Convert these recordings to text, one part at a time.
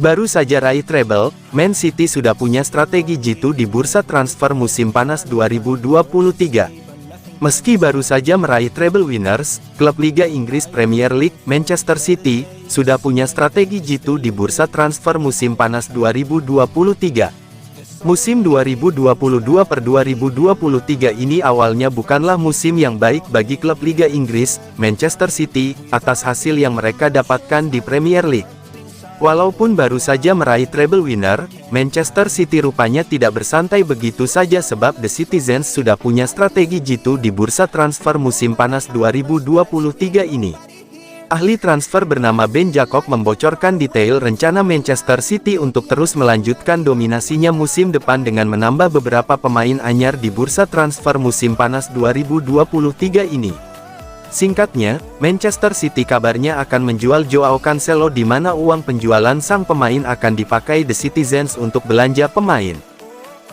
Baru saja raih treble, Man City sudah punya strategi jitu di bursa transfer musim panas 2023. Meski baru saja meraih treble winners, klub Liga Inggris Premier League, Manchester City, sudah punya strategi jitu di bursa transfer musim panas 2023. Musim 2022/2023 ini awalnya bukanlah musim yang baik bagi klub Liga Inggris, Manchester City, atas hasil yang mereka dapatkan di Premier League. Walaupun baru saja meraih treble winner, Manchester City rupanya tidak bersantai begitu saja sebab The Citizens sudah punya strategi jitu di bursa transfer musim panas 2023 ini. Ahli transfer bernama Ben Jacob membocorkan detail rencana Manchester City untuk terus melanjutkan dominasinya musim depan dengan menambah beberapa pemain anyar di bursa transfer musim panas 2023 ini. Singkatnya, Manchester City kabarnya akan menjual Joao Cancelo di mana uang penjualan sang pemain akan dipakai The Citizens untuk belanja pemain.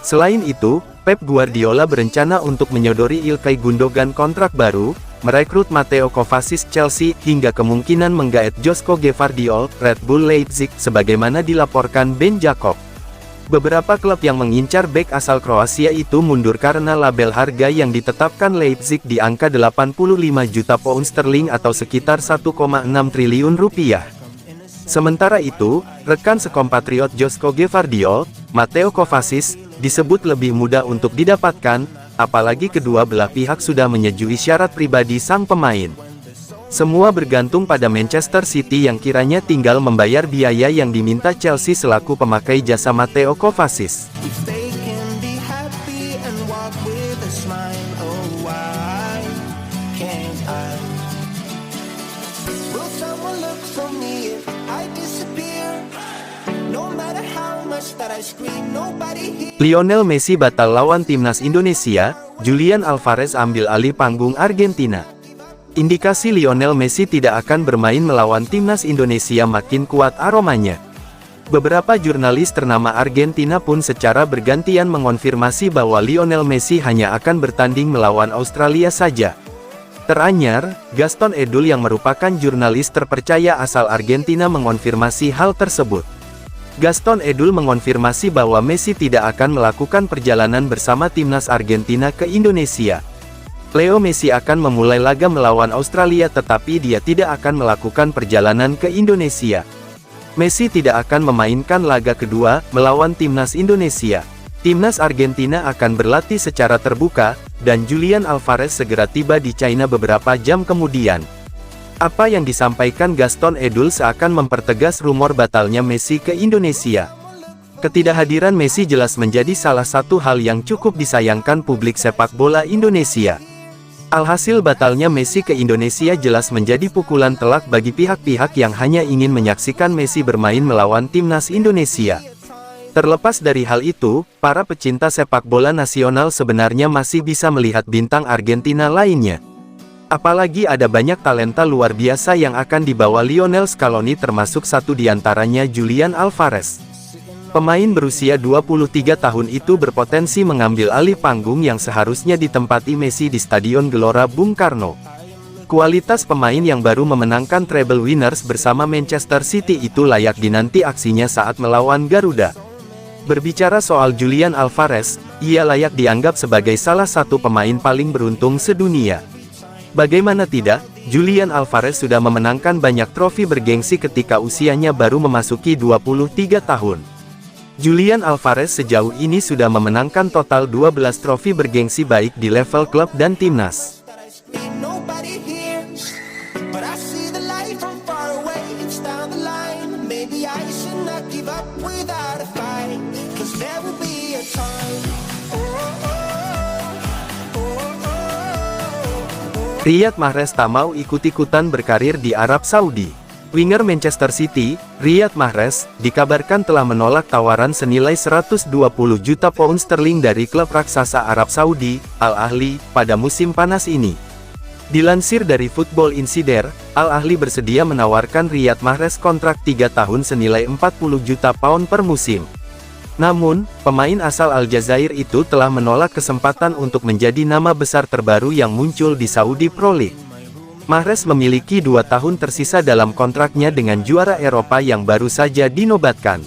Selain itu, Pep Guardiola berencana untuk menyodori Ilkay Gundogan kontrak baru, merekrut Mateo Kovacic Chelsea, hingga kemungkinan menggaet Joško Gvardiol, Red Bull Leipzig, sebagaimana dilaporkan Ben Jacob. Beberapa klub yang mengincar bek asal Kroasia itu mundur karena label harga yang ditetapkan Leipzig di angka 85 juta pound sterling atau sekitar 1,6 triliun rupiah. Sementara itu, rekan sekompatriot Joško Gvardiol, Mateo Kovacic, disebut lebih mudah untuk didapatkan, apalagi kedua belah pihak sudah menyetujui syarat pribadi sang pemain. Semua bergantung pada Manchester City yang kiranya tinggal membayar biaya yang diminta Chelsea selaku pemakai jasa Mateo Kovacic. Lionel Messi batal lawan timnas Indonesia, Julian Alvarez ambil alih panggung Argentina. Indikasi Lionel Messi tidak akan bermain melawan timnas Indonesia makin kuat aromanya. Beberapa jurnalis ternama Argentina pun secara bergantian mengonfirmasi bahwa Lionel Messi hanya akan bertanding melawan Australia saja. Teranyar, Gaston Edul yang merupakan jurnalis terpercaya asal Argentina mengonfirmasi hal tersebut. Gaston Edul mengonfirmasi bahwa Messi tidak akan melakukan perjalanan bersama timnas Argentina ke Indonesia. Leo Messi akan memulai laga melawan Australia tetapi dia tidak akan melakukan perjalanan ke Indonesia. Messi tidak akan memainkan laga kedua, melawan timnas Indonesia. Timnas Argentina akan berlatih secara terbuka, dan Julian Alvarez segera tiba di China beberapa jam kemudian. Apa yang disampaikan Gaston Edul seakan mempertegas rumor batalnya Messi ke Indonesia. Ketidakhadiran Messi jelas menjadi salah satu hal yang cukup disayangkan publik sepak bola Indonesia. Alhasil batalnya Messi ke Indonesia jelas menjadi pukulan telak bagi pihak-pihak yang hanya ingin menyaksikan Messi bermain melawan timnas Indonesia. Terlepas dari hal itu, para pecinta sepak bola nasional sebenarnya masih bisa melihat bintang Argentina lainnya. Apalagi ada banyak talenta luar biasa yang akan dibawa Lionel Scaloni termasuk satu diantaranya Julian Alvarez. Pemain berusia 23 tahun itu berpotensi mengambil alih panggung yang seharusnya ditempati Messi di Stadion Gelora Bung Karno. Kualitas pemain yang baru memenangkan treble winners bersama Manchester City itu layak dinanti aksinya saat melawan Garuda. Berbicara soal Julian Alvarez, ia layak dianggap sebagai salah satu pemain paling beruntung sedunia. Bagaimana tidak, Julian Alvarez sudah memenangkan banyak trofi bergengsi ketika usianya baru memasuki 23 tahun. Julian Alvarez sejauh ini sudah memenangkan total 12 trofi bergengsi baik di level klub dan timnas. Riyad Mahrez tak mau ikut-ikutan berkarir di Arab Saudi. Winger Manchester City, Riyad Mahrez, dikabarkan telah menolak tawaran senilai 120 juta pound sterling dari klub raksasa Arab Saudi, Al Ahly, pada musim panas ini. Dilansir dari Football Insider, Al Ahly bersedia menawarkan Riyad Mahrez kontrak 3 tahun senilai 40 juta pound per musim. Namun, pemain asal Aljazair itu telah menolak kesempatan untuk menjadi nama besar terbaru yang muncul di Saudi Pro League. Mahrez memiliki 2 tahun tersisa dalam kontraknya dengan juara Eropa yang baru saja dinobatkan.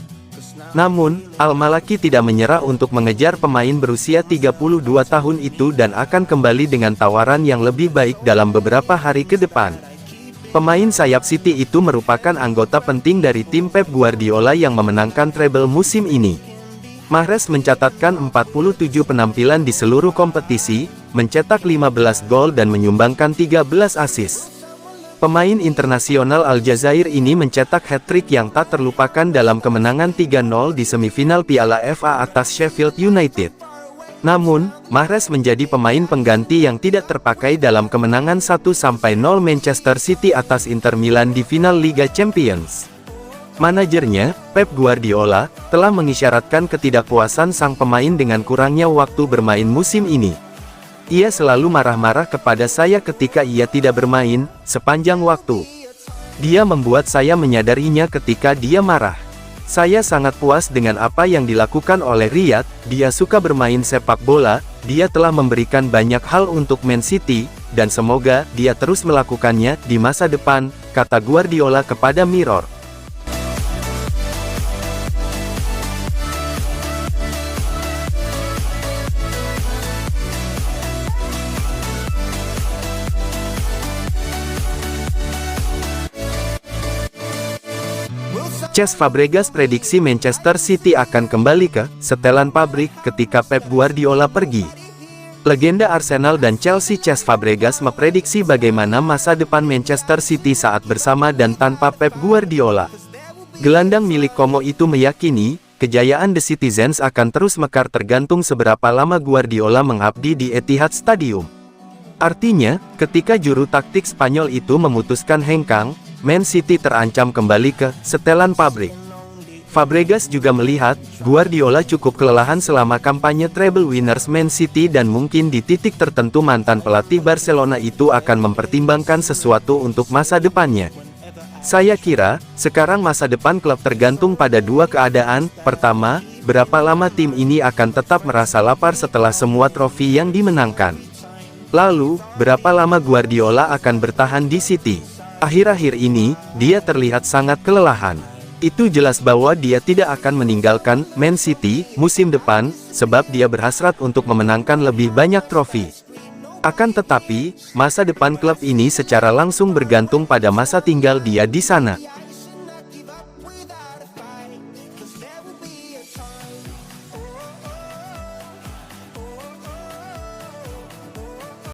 Namun, Al-Malaki tidak menyerah untuk mengejar pemain berusia 32 tahun itu dan akan kembali dengan tawaran yang lebih baik dalam beberapa hari ke depan. Pemain sayap City itu merupakan anggota penting dari tim Pep Guardiola yang memenangkan treble musim ini. Mahrez mencatatkan 47 penampilan di seluruh kompetisi, mencetak 15 gol dan menyumbangkan 13 assist. Pemain internasional Aljazair ini mencetak hat-trick yang tak terlupakan dalam kemenangan 3-0 di semifinal Piala FA atas Sheffield United. Namun, Mahrez menjadi pemain pengganti yang tidak terpakai dalam kemenangan 1-0 Manchester City atas Inter Milan di final Liga Champions. Manajernya, Pep Guardiola, telah mengisyaratkan ketidakpuasan sang pemain dengan kurangnya waktu bermain musim ini. Ia selalu marah-marah kepada saya ketika ia tidak bermain, sepanjang waktu. Dia membuat saya menyadarinya ketika dia marah. Saya sangat puas dengan apa yang dilakukan oleh Riyad, dia suka bermain sepak bola, dia telah memberikan banyak hal untuk Man City, dan semoga dia terus melakukannya di masa depan, kata Guardiola kepada Mirror. Cesc Fabregas prediksi Manchester City akan kembali ke setelan pabrik ketika Pep Guardiola pergi. Legenda Arsenal dan Chelsea Cesc Fabregas memprediksi bagaimana masa depan Manchester City saat bersama dan tanpa Pep Guardiola. Gelandang milik Como itu meyakini, kejayaan The Citizens akan terus mekar tergantung seberapa lama Guardiola mengabdi di Etihad Stadium. Artinya, ketika juru taktik Spanyol itu memutuskan hengkang, Man City terancam kembali ke setelan pabrik. Fabregas juga melihat, Guardiola cukup kelelahan selama kampanye treble winners Man City dan mungkin di titik tertentu mantan pelatih Barcelona itu akan mempertimbangkan sesuatu untuk masa depannya. Saya kira, sekarang masa depan klub tergantung pada dua keadaan. Pertama, berapa lama tim ini akan tetap merasa lapar setelah semua trofi yang dimenangkan. Lalu, berapa lama Guardiola akan bertahan di City. Akhir-akhir ini, dia terlihat sangat kelelahan. Itu jelas bahwa dia tidak akan meninggalkan Man City musim depan, sebab dia berhasrat untuk memenangkan lebih banyak trofi. Akan tetapi, masa depan klub ini secara langsung bergantung pada masa tinggal dia di sana.